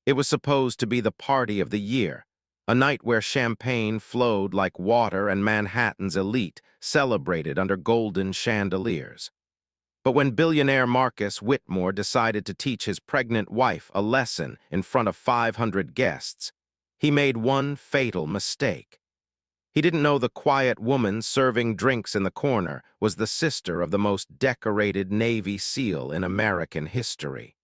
It was supposed to be the party of the year, a night where champagne flowed like water and Manhattan's elite celebrated under golden chandeliers. But when billionaire Marcus Whitmore decided to teach his pregnant wife a lesson in front of 500 guests, he made one fatal mistake. He didn't know the quiet woman serving drinks in the corner was the sister of the most decorated Navy SEAL in American history.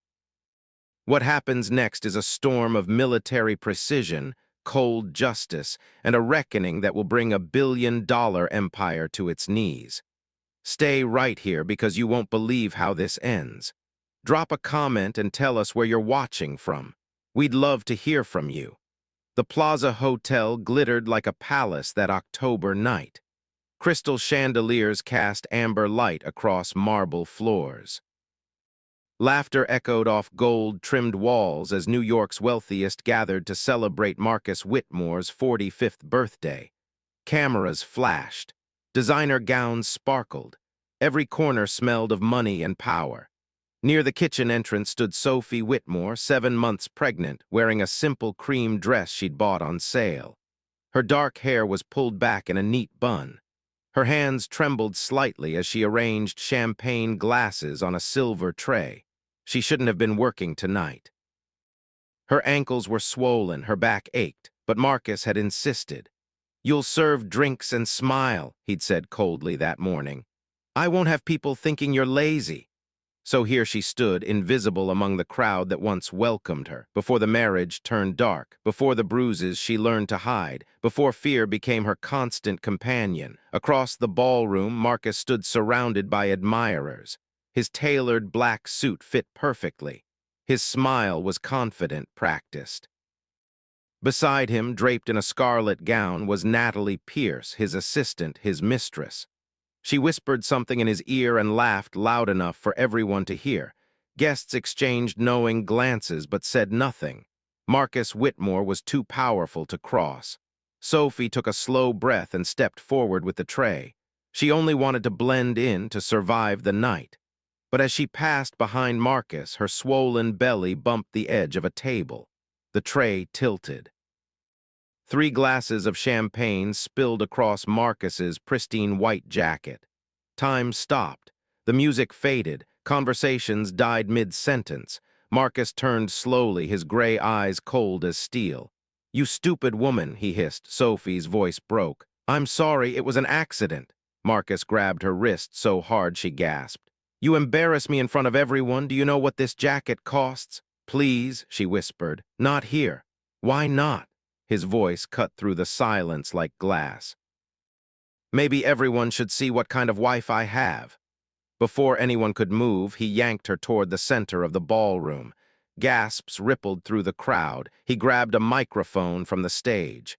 What happens next is a storm of military precision, cold justice, and a reckoning that will bring a billion-dollar empire to its knees. Stay right here because you won't believe how this ends. Drop a comment and tell us where you're watching from. We'd love to hear from you. The Plaza Hotel glittered like a palace that October night. Crystal chandeliers cast amber light across marble floors. Laughter echoed off gold-trimmed walls as New York's wealthiest gathered to celebrate Marcus Whitmore's 45th birthday. Cameras flashed. Designer gowns sparkled. Every corner smelled of money and power. Near the kitchen entrance stood Sophie Whitmore, 7 months pregnant, wearing a simple cream dress she'd bought on sale. Her dark hair was pulled back in a neat bun. Her hands trembled slightly as she arranged champagne glasses on a silver tray. She shouldn't have been working tonight. Her ankles were swollen, her back ached, but Marcus had insisted. "You'll serve drinks and smile," he'd said coldly that morning. "I won't have people thinking you're lazy." So here she stood, invisible among the crowd that once welcomed her, before the marriage turned dark, before the bruises she learned to hide, before fear became her constant companion. Across the ballroom, Marcus stood surrounded by admirers. His tailored black suit fit perfectly. His smile was confident, practiced. Beside him, draped in a scarlet gown, was Natalie Pierce, his assistant, his mistress. She whispered something in his ear and laughed loud enough for everyone to hear. Guests exchanged knowing glances but said nothing. Marcus Whitmore was too powerful to cross. Sophie took a slow breath and stepped forward with the tray. She only wanted to blend in to survive the night. But as she passed behind Marcus, her swollen belly bumped the edge of a table. The tray tilted. 3 glasses of champagne spilled across Marcus's pristine white jacket. Time stopped. The music faded. Conversations died mid-sentence. Marcus turned slowly, his gray eyes cold as steel. "You stupid woman," he hissed. Sophie's voice broke. "I'm sorry, it was an accident." Marcus grabbed her wrist so hard she gasped. "You embarrass me in front of everyone. Do you know what this jacket costs?" "Please," she whispered. "Not here." "Why not?" His voice cut through the silence like glass. "Maybe everyone should see what kind of wife I have." Before anyone could move, he yanked her toward the center of the ballroom. Gasps rippled through the crowd. He grabbed a microphone from the stage.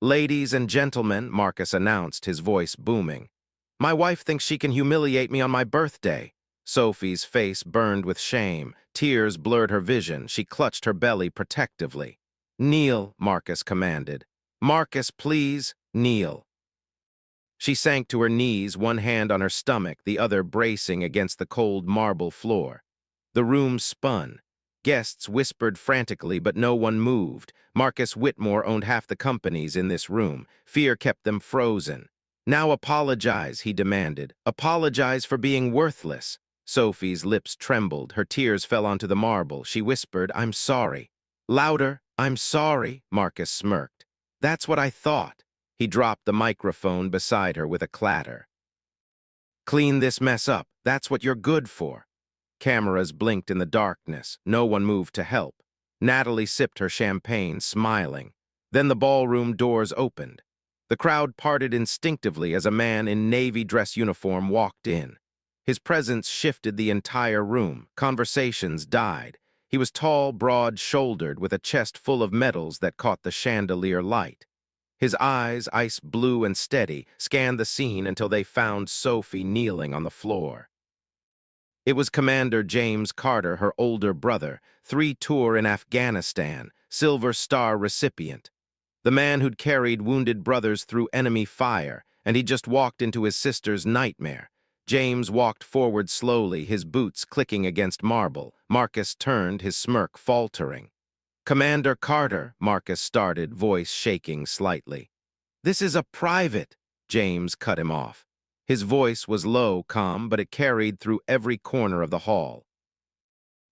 "Ladies and gentlemen," Marcus announced, his voice booming. "My wife thinks she can humiliate me on my birthday." Sophie's face burned with shame. Tears blurred her vision. She clutched her belly protectively. "Kneel," Marcus commanded. "Marcus, please, kneel." She sank to her knees, one hand on her stomach, the other bracing against the cold marble floor. The room spun. Guests whispered frantically, but no one moved. Marcus Whitmore owned half the companies in this room. Fear kept them frozen. "Now apologize," he demanded. "Apologize for being worthless." Sophie's lips trembled. Her tears fell onto the marble. She whispered, "I'm sorry." "Louder." "I'm sorry," Marcus smirked. "That's what I thought." He dropped the microphone beside her with a clatter. "Clean this mess up. That's what you're good for." Cameras blinked in the darkness. No one moved to help. Natalie sipped her champagne, smiling. Then the ballroom doors opened. The crowd parted instinctively as a man in navy dress uniform walked in. His presence shifted the entire room. Conversations died. He was tall, broad-shouldered, with a chest full of medals that caught the chandelier light. His eyes, ice blue and steady, scanned the scene until they found Sophie kneeling on the floor. It was Commander James Carter, her older brother, 3-tour in Afghanistan, Silver Star recipient. The man who'd carried wounded brothers through enemy fire, and he'd just walked into his sister's nightmare. James walked forward slowly, his boots clicking against marble. Marcus turned, his smirk faltering. Commander Carter, Marcus started, voice shaking slightly. This is a private, James cut him off. His voice was low, calm, but it carried through every corner of the hall.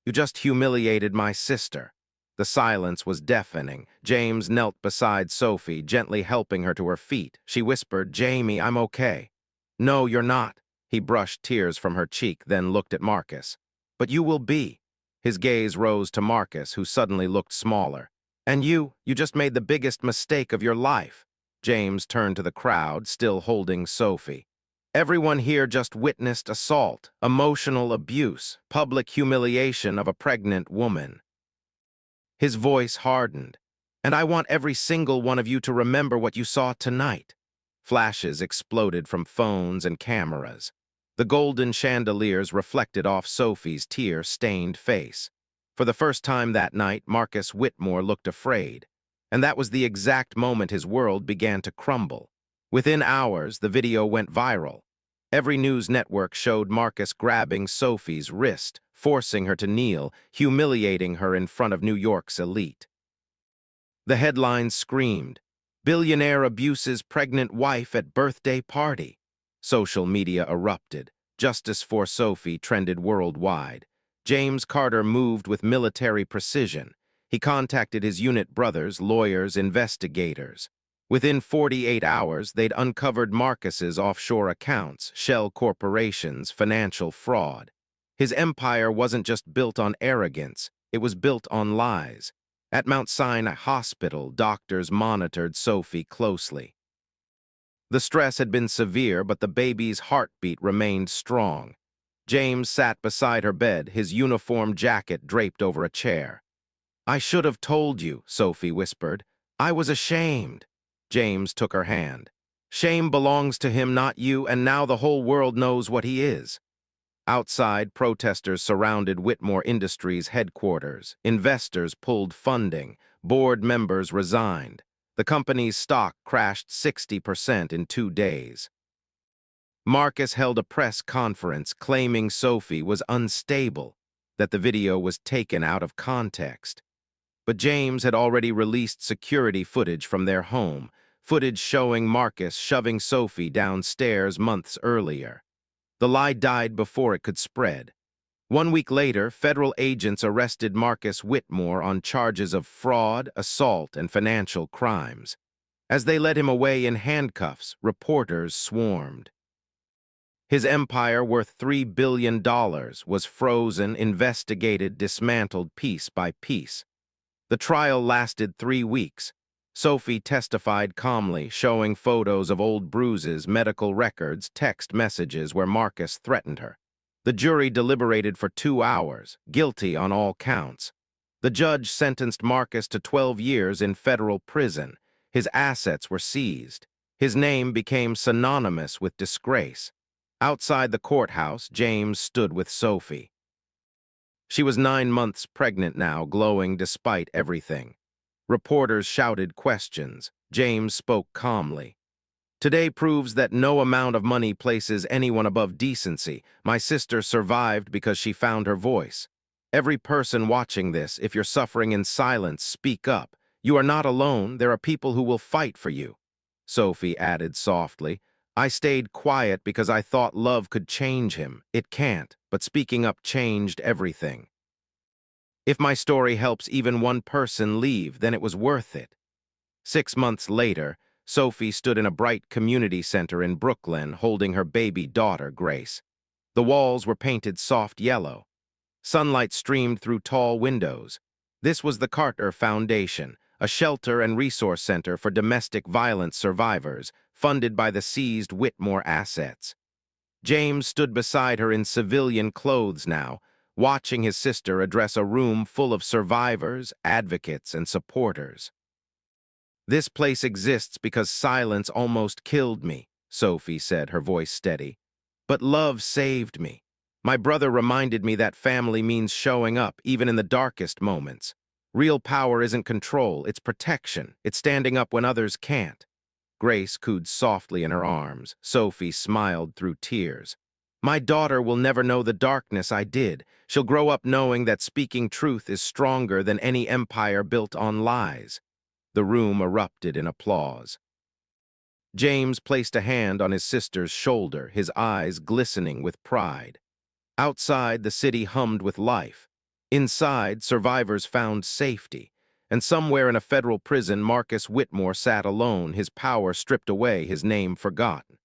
You just humiliated my sister. The silence was deafening. James knelt beside Sophie, gently helping her to her feet. She whispered, Jamie, I'm okay. No, you're not. He brushed tears from her cheek, then looked at Marcus. But you will be. His gaze rose to Marcus, who suddenly looked smaller. And you just made the biggest mistake of your life. James turned to the crowd, still holding Sophie. Everyone here just witnessed assault, emotional abuse, public humiliation of a pregnant woman. His voice hardened. And I want every single one of you to remember what you saw tonight. Flashes exploded from phones and cameras. The golden chandeliers reflected off Sophie's tear-stained face. For the first time that night, Marcus Whitmore looked afraid. And that was the exact moment his world began to crumble. Within hours, the video went viral. Every news network showed Marcus grabbing Sophie's wrist, forcing her to kneel, humiliating her in front of New York's elite. The headlines screamed, Billionaire abuses pregnant wife at birthday party. Social media erupted. Justice for Sophie trended worldwide. James Carter moved with military precision. He contacted his unit brothers, lawyers, investigators. Within 48 hours, they'd uncovered Marcus's offshore accounts, shell corporations, financial fraud. His empire wasn't just built on arrogance, it was built on lies. At Mount Sinai Hospital, doctors monitored Sophie closely. The stress had been severe, but the baby's heartbeat remained strong. James sat beside her bed, his uniform jacket draped over a chair. I should have told you, Sophie whispered. I was ashamed. James took her hand. Shame belongs to him, not you, and now the whole world knows what he is. Outside, protesters surrounded Whitmore Industries' headquarters. Investors pulled funding. Board members resigned. The company's stock crashed 60% in 2 days. Marcus held a press conference claiming Sophie was unstable, that the video was taken out of context. But James had already released security footage from their home, footage showing Marcus shoving Sophie downstairs months earlier. The lie died before it could spread. 1 week later, federal agents arrested Marcus Whitmore on charges of fraud, assault, and financial crimes. As they led him away in handcuffs, reporters swarmed. His empire, worth $3 billion, was frozen, investigated, dismantled piece by piece. The trial lasted 3 weeks. Sophie testified calmly, showing photos of old bruises, medical records, text messages where Marcus threatened her. The jury deliberated for 2 hours, guilty on all counts. The judge sentenced Marcus to 12 years in federal prison. His assets were seized. His name became synonymous with disgrace. Outside the courthouse, James stood with Sophie. She was 9 months pregnant now, glowing despite everything. Reporters shouted questions. James spoke calmly. Today proves that no amount of money places anyone above decency. My sister survived because she found her voice. Every person watching this, if you're suffering in silence, speak up. You are not alone. There are people who will fight for you. Sophie added softly, I stayed quiet because I thought love could change him. It can't, but speaking up changed everything. If my story helps even one person leave, then it was worth it. 6 months later, Sophie stood in a bright community center in Brooklyn holding her baby daughter, Grace. The walls were painted soft yellow. Sunlight streamed through tall windows. This was the Carter Foundation, a shelter and resource center for domestic violence survivors, funded by the seized Whitmore assets. James stood beside her in civilian clothes now, watching his sister address a room full of survivors, advocates, and supporters. This place exists because silence almost killed me, Sophie said, her voice steady. But love saved me. My brother reminded me that family means showing up, even in the darkest moments. Real power isn't control, it's protection. It's standing up when others can't. Grace cooed softly in her arms. Sophie smiled through tears. My daughter will never know the darkness I did. She'll grow up knowing that speaking truth is stronger than any empire built on lies." The room erupted in applause. James placed a hand on his sister's shoulder, his eyes glistening with pride. Outside, the city hummed with life. Inside, survivors found safety. And somewhere in a federal prison, Marcus Whitmore sat alone, his power stripped away, his name forgotten.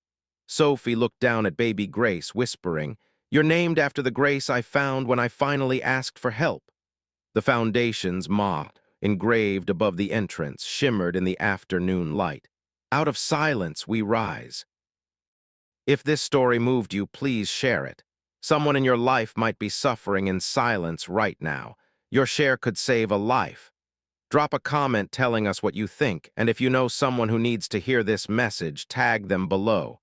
Sophie looked down at baby Grace, whispering, "You're named after the grace I found when I finally asked for help." The foundation's moth, engraved above the entrance, shimmered in the afternoon light. Out of silence, we rise. If this story moved you, please share it. Someone in your life might be suffering in silence right now. Your share could save a life. Drop a comment telling us what you think, and if you know someone who needs to hear this message, tag them below.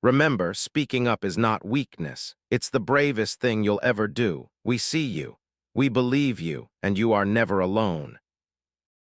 Remember, speaking up is not weakness. It's the bravest thing you'll ever do. We see you. We believe you, and you are never alone.